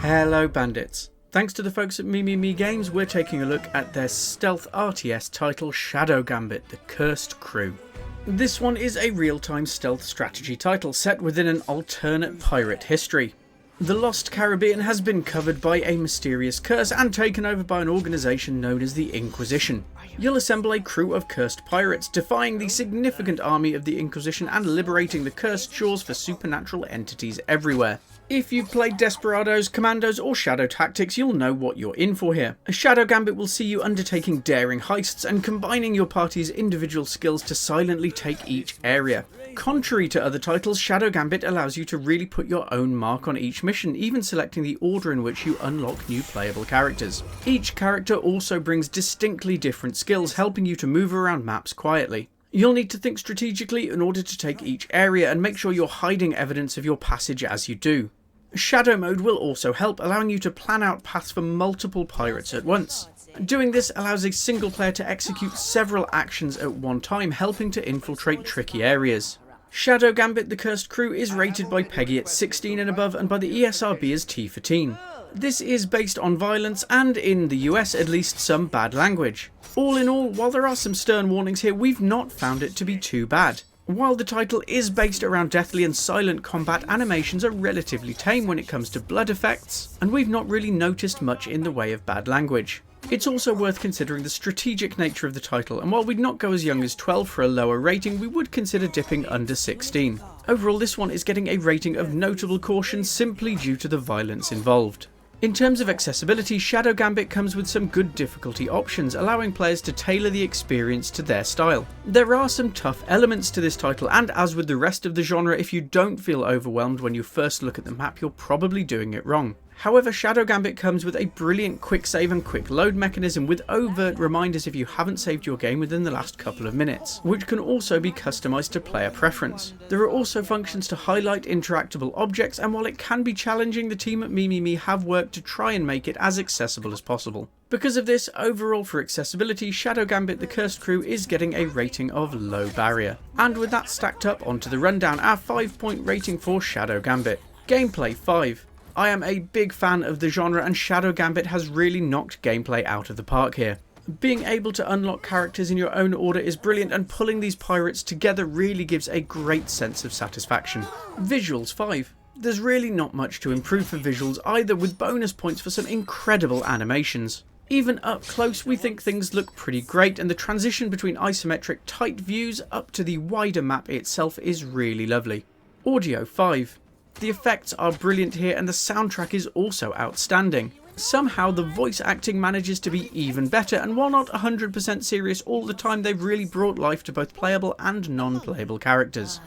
Hello bandits. Thanks to the folks at Mimimi Games, we're taking a look at their stealth RTS title Shadow Gambit, The Cursed Crew. This one is a real-time stealth strategy title set within an alternate pirate history. The Lost Caribbean has been covered by a mysterious curse and taken over by an organisation known as the Inquisition. You'll assemble a crew of cursed pirates, defying the significant army of the Inquisition and liberating the cursed shores for supernatural entities everywhere. If you've played Desperados, Commandos or Shadow Tactics, you'll know what you're in for here. A Shadow Gambit will see you undertaking daring heists and combining your party's individual skills to silently take each area. Contrary to other titles, Shadow Gambit allows you to really put your own mark on each mission, even selecting the order in which you unlock new playable characters. Each character also brings distinctly different skills, helping you to move around maps quietly. You'll need to think strategically in order to take each area and make sure you're hiding evidence of your passage as you do. Shadow mode will also help, allowing you to plan out paths for multiple pirates at once. Doing this allows a single player to execute several actions at one time, helping to infiltrate tricky areas. Shadow Gambit The Cursed Crew is rated by PEGI at 16 and above and by the ESRB as T for teen. This is based on violence and, in the US at least, some bad language. All in all, while there are some stern warnings here, we've not found it to be too bad. While the title is based around deathly and silent combat, animations are relatively tame when it comes to blood effects, and we've not really noticed much in the way of bad language. It's also worth considering the strategic nature of the title, and while we'd not go as young as 12 for a lower rating, we would consider dipping under 16. Overall, this one is getting a rating of notable caution simply due to the violence involved. In terms of accessibility, Shadow Gambit comes with some good difficulty options, allowing players to tailor the experience to their style. There are some tough elements to this title, and as with the rest of the genre, if you don't feel overwhelmed when you first look at the map, you're probably doing it wrong. However, Shadow Gambit comes with a brilliant quick save and quick load mechanism with overt reminders if you haven't saved your game within the last couple of minutes, which can also be customised to player preference. There are also functions to highlight interactable objects, and while it can be challenging, the team at Mimimi have worked to try and make it as accessible as possible. Because of this, overall for accessibility, Shadow Gambit The Cursed Crew is getting a rating of low barrier. And with that stacked up onto the rundown, our 5-point rating for Shadow Gambit. Gameplay 5. I am a big fan of the genre, and Shadow Gambit has really knocked gameplay out of the park here. Being able to unlock characters in your own order is brilliant, and pulling these pirates together really gives a great sense of satisfaction. Visuals 5. There's really not much to improve for visuals either, with bonus points for some incredible animations. Even up close, we think things look pretty great, and the transition between isometric tight views up to the wider map itself is really lovely. Audio 5. The effects are brilliant here, and the soundtrack is also outstanding. Somehow the voice acting manages to be even better, and while not 100% serious all the time, they've really brought life to both playable and non-playable characters.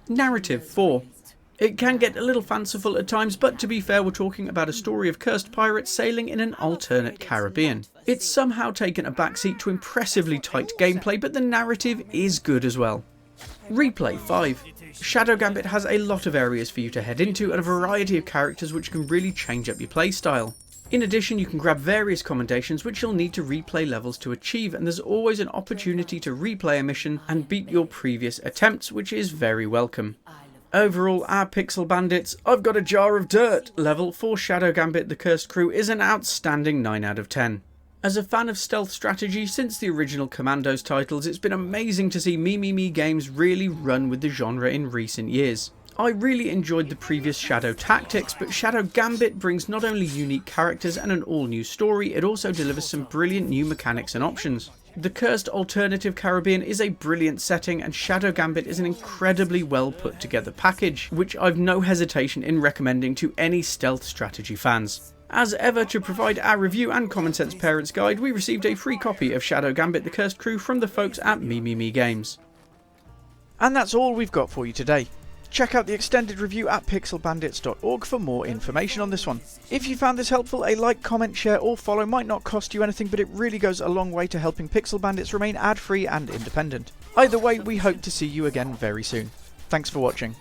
Narrative 4. It can get a little fanciful at times, but to be fair, we're talking about a story of cursed pirates sailing in an alternate Caribbean. It's somehow taken a backseat to impressively tight gameplay, but the narrative is good as well. Replay 5. Shadow Gambit has a lot of areas for you to head into and a variety of characters which can really change up your playstyle. In addition, you can grab various commendations which you'll need to replay levels to achieve, and there's always an opportunity to replay a mission and beat your previous attempts, which is very welcome. Overall, our Pixel Bandits, I've got a jar of dirt level for Shadow Gambit The Cursed Crew is an outstanding 9 out of 10. As a fan of stealth strategy since the original Commandos titles, it's been amazing to see Mimimi Games really run with the genre in recent years. I really enjoyed the previous Shadow Tactics, but Shadow Gambit brings not only unique characters and an all-new story, it also delivers some brilliant new mechanics and options. The Cursed Alternative Caribbean is a brilliant setting, and Shadow Gambit is an incredibly well put together package, which I've no hesitation in recommending to any stealth strategy fans. As ever, to provide our review and Common Sense Parents Guide, we received a free copy of Shadow Gambit The Cursed Crew from the folks at Mimimi Games. And that's all we've got for you today. Check out the extended review at pixelbandits.org for more information on this one. If you found this helpful, a like, comment, share or follow might not cost you anything, but it really goes a long way to helping Pixel Bandits remain ad-free and independent. Either way, we hope to see you again very soon. Thanks for watching.